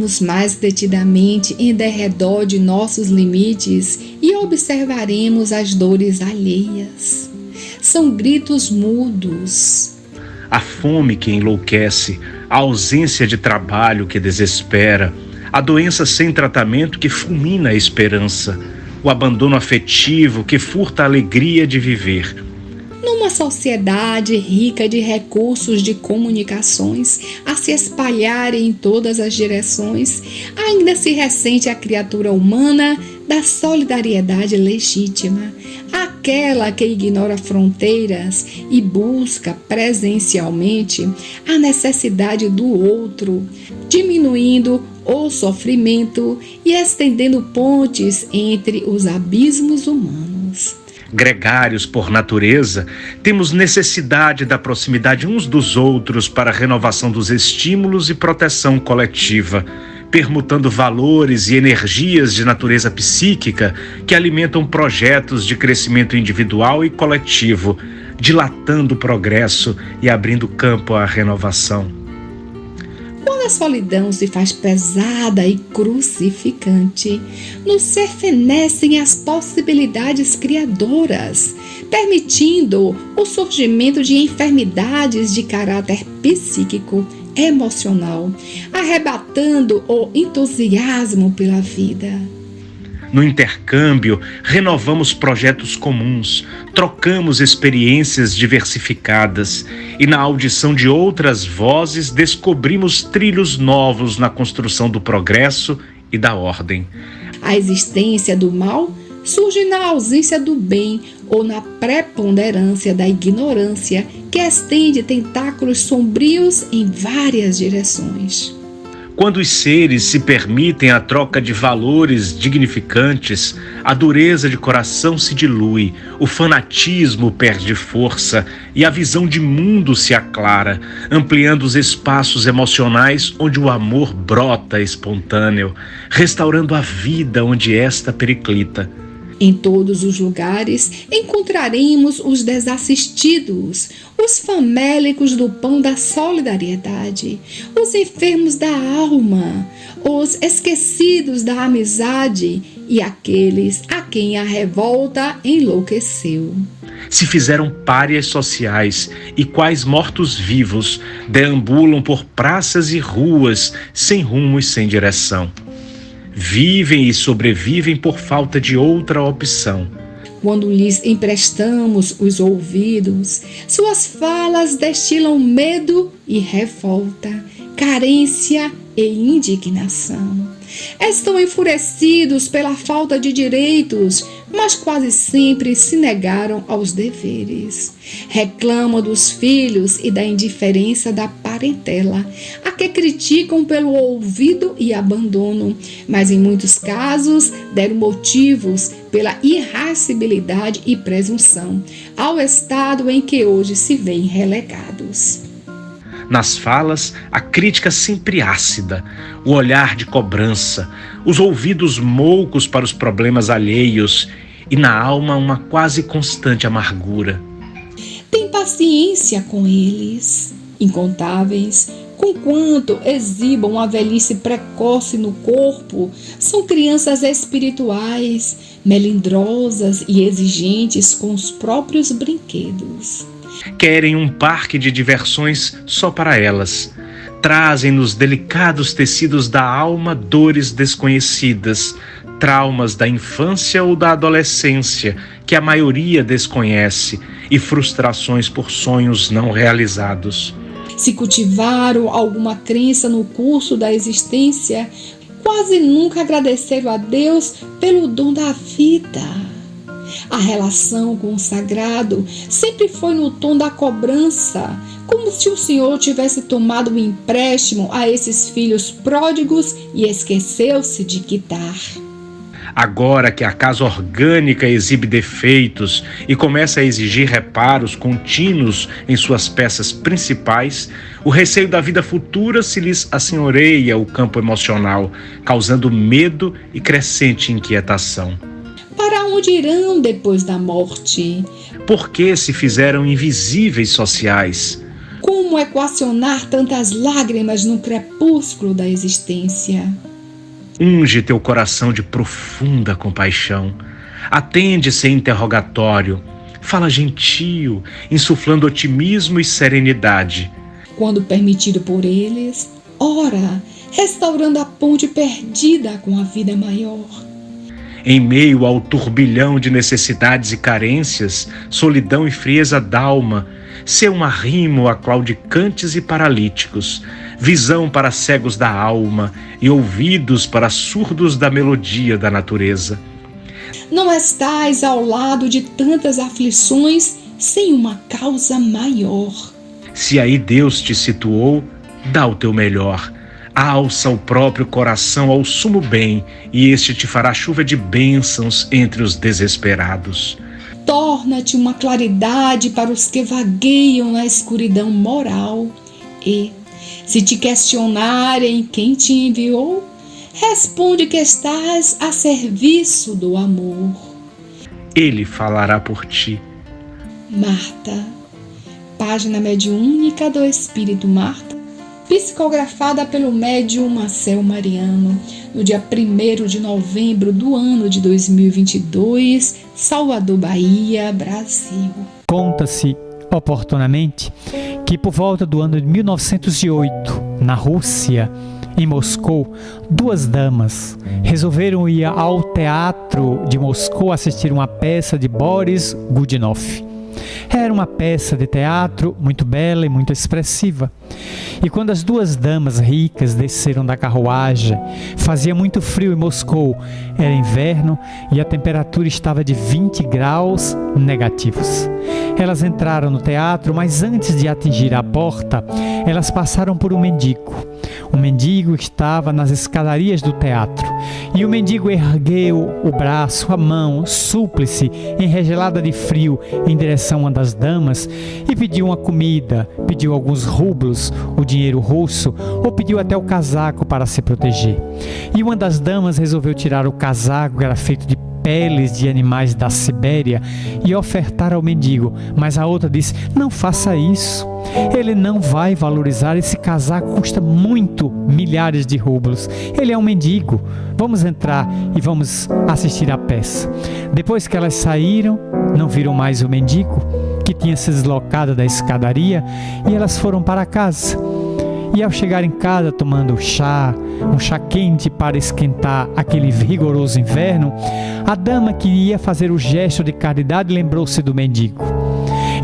Olharemos mais detidamente em derredor de nossos limites e observaremos as dores alheias. São gritos mudos. A fome que enlouquece, a ausência de trabalho que desespera, a doença sem tratamento que fulmina a esperança, o abandono afetivo que furta a alegria de viver. Numa sociedade rica de recursos de comunicações a se espalharem em todas as direções, ainda se ressente a criatura humana da solidariedade legítima, aquela que ignora fronteiras e busca presencialmente a necessidade do outro, diminuindo o sofrimento e estendendo pontes entre os abismos humanos. Gregários por natureza, temos necessidade da proximidade uns dos outros para a renovação dos estímulos e proteção coletiva, permutando valores e energias de natureza psíquica que alimentam projetos de crescimento individual e coletivo, dilatando o progresso e abrindo campo à renovação. Quando a solidão se faz pesada e crucificante, nos se fenecem as possibilidades criadoras, permitindo o surgimento de enfermidades de caráter psíquico, emocional, arrebatando o entusiasmo pela vida. No intercâmbio, renovamos projetos comuns, trocamos experiências diversificadas e na audição de outras vozes descobrimos trilhos novos na construção do progresso e da ordem. A existência do mal surge na ausência do bem ou na preponderância da ignorância que estende tentáculos sombrios em várias direções. Quando os seres se permitem a troca de valores dignificantes, a dureza de coração se dilui, o fanatismo perde força e a visão de mundo se aclara, ampliando os espaços emocionais onde o amor brota espontâneo, restaurando a vida onde esta periclita. Em todos os lugares encontraremos os desassistidos, os famélicos do pão da solidariedade, os enfermos da alma, os esquecidos da amizade e aqueles a quem a revolta enlouqueceu. Se fizeram párias sociais e quais mortos-vivos deambulam por praças e ruas sem rumo e sem direção. Vivem e sobrevivem por falta de outra opção. Quando lhes emprestamos os ouvidos, suas falas destilam medo e revolta, carência e indignação. Estão enfurecidos pela falta de direitos, mas quase sempre se negaram aos deveres. Reclamam dos filhos e da indiferença da parentela, a que criticam pelo ouvido e abandono, mas em muitos casos deram motivos pela irascibilidade e presunção, ao estado em que hoje se veem relegados. Nas falas, a crítica sempre ácida, o olhar de cobrança, os ouvidos moucos para os problemas alheios e na alma uma quase constante amargura. Tem paciência com eles, incontáveis, conquanto exibam a velhice precoce no corpo, são crianças espirituais, melindrosas e exigentes com os próprios brinquedos. Querem um parque de diversões só para elas. Trazem nos delicados tecidos da alma dores desconhecidas, traumas da infância ou da adolescência, que a maioria desconhece, e frustrações por sonhos não realizados. Se cultivaram alguma crença no curso da existência, quase nunca agradeceram a Deus pelo dom da vida. A relação com o sagrado sempre foi no tom da cobrança, como se o Senhor tivesse tomado um empréstimo a esses filhos pródigos e esqueceu-se de quitar. Agora que a casa orgânica exibe defeitos e começa a exigir reparos contínuos em suas peças principais, o receio da vida futura se lhes assenhoreia o campo emocional, causando medo e crescente inquietação. Para onde irão depois da morte? Por que se fizeram invisíveis sociais? Como equacionar tantas lágrimas no crepúsculo da existência? Unge teu coração de profunda compaixão. Atende sem interrogatório. Fala gentil, insuflando otimismo e serenidade. Quando permitido por eles, ora, restaurando a ponte perdida com a vida maior. Em meio ao turbilhão de necessidades e carências, solidão e frieza d'alma, sê um arrimo a claudicantes e paralíticos, visão para cegos da alma e ouvidos para surdos da melodia da natureza. Não estás ao lado de tantas aflições sem uma causa maior. Se aí Deus te situou, dá o teu melhor. Alça o próprio coração ao sumo bem, e este te fará chuva de bênçãos entre os desesperados. Torna-te uma claridade para os que vagueiam na escuridão moral e, se te questionarem quem te enviou, responde que estás a serviço do amor. Ele falará por ti. Marta, página mediúnica do Espírito Marta, psicografada pelo médium Marcel Mariano, no dia 1º de novembro do ano de 2022, Salvador, Bahia, Brasil. Conta-se oportunamente que por volta do ano de 1908, na Rússia, em Moscou, duas damas resolveram ir ao teatro de Moscou assistir uma peça de Boris Godunov. Era uma peça de teatro muito bela e muito expressiva. E quando as duas damas ricas desceram da carruagem, fazia muito frio em Moscou, era inverno e a temperatura estava de 20 graus negativos. Elas entraram no teatro, mas antes de atingir a porta, elas passaram por um mendigo. O mendigo estava nas escadarias do teatro, e o mendigo ergueu o braço, a mão, súplice, enregelada de frio, em direção a uma das damas, e pediu uma comida, pediu alguns rublos, o dinheiro russo, ou pediu até o casaco para se proteger. E uma das damas resolveu tirar o casaco, que era feito de peles de animais da Sibéria, e ofertar ao mendigo, mas a outra disse: não faça isso, ele não vai valorizar, esse casaco custa muito, milhares de rublos, ele é um mendigo, vamos entrar e vamos assistir à peça. Depois que elas saíram, não viram mais o mendigo, que tinha se deslocado da escadaria, e elas foram para casa. E ao chegar em casa, tomando um chá quente para esquentar aquele rigoroso inverno, a dama que ia fazer o gesto de caridade lembrou-se do mendigo.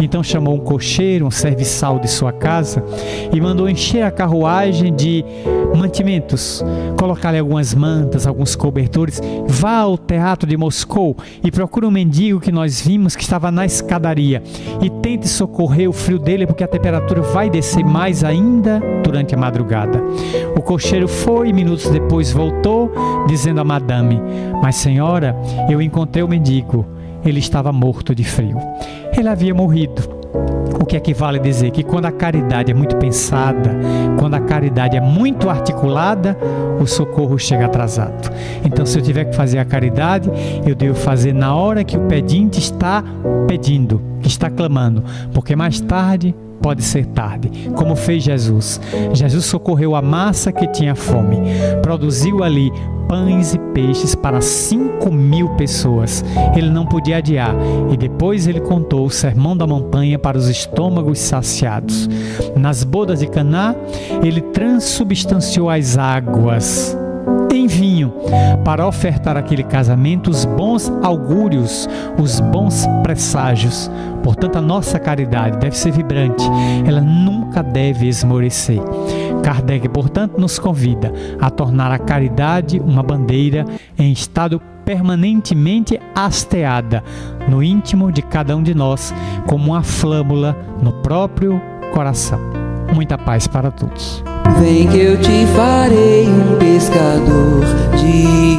Então chamou um cocheiro, um serviçal de sua casa, e mandou encher a carruagem de mantimentos, colocar-lhe algumas mantas, alguns cobertores. Vá ao teatro de Moscou e procure um mendigo que nós vimos que estava na escadaria e tente socorrer o frio dele, porque a temperatura vai descer mais ainda durante a madrugada. O cocheiro foi e minutos depois voltou, dizendo à madame: mas senhora, eu encontrei o mendigo, ele estava morto de frio. Ele havia morrido. O que equivale a dizer que quando a caridade é muito pensada, quando a caridade é muito articulada, o socorro chega atrasado. Então, se eu tiver que fazer a caridade, eu devo fazer na hora que o pedinte está pedindo, que está clamando, porque mais tarde pode ser tarde, como fez Jesus. Jesus socorreu a massa que tinha fome, produziu ali pães e peixes para 5.000 pessoas. Ele não podia adiar, e depois ele contou o sermão da montanha para os estômagos saciados. Nas bodas de Caná, ele transubstanciou as águas em vinho, para ofertar àquele casamento os bons augúrios, os bons presságios. Portanto, a nossa caridade deve ser vibrante, ela nunca deve esmorecer. Kardec, portanto, nos convida a tornar a caridade uma bandeira em estado permanentemente hasteada no íntimo de cada um de nós, como uma flâmula no próprio coração. Muita paz para todos. Vem que eu te farei um pescador de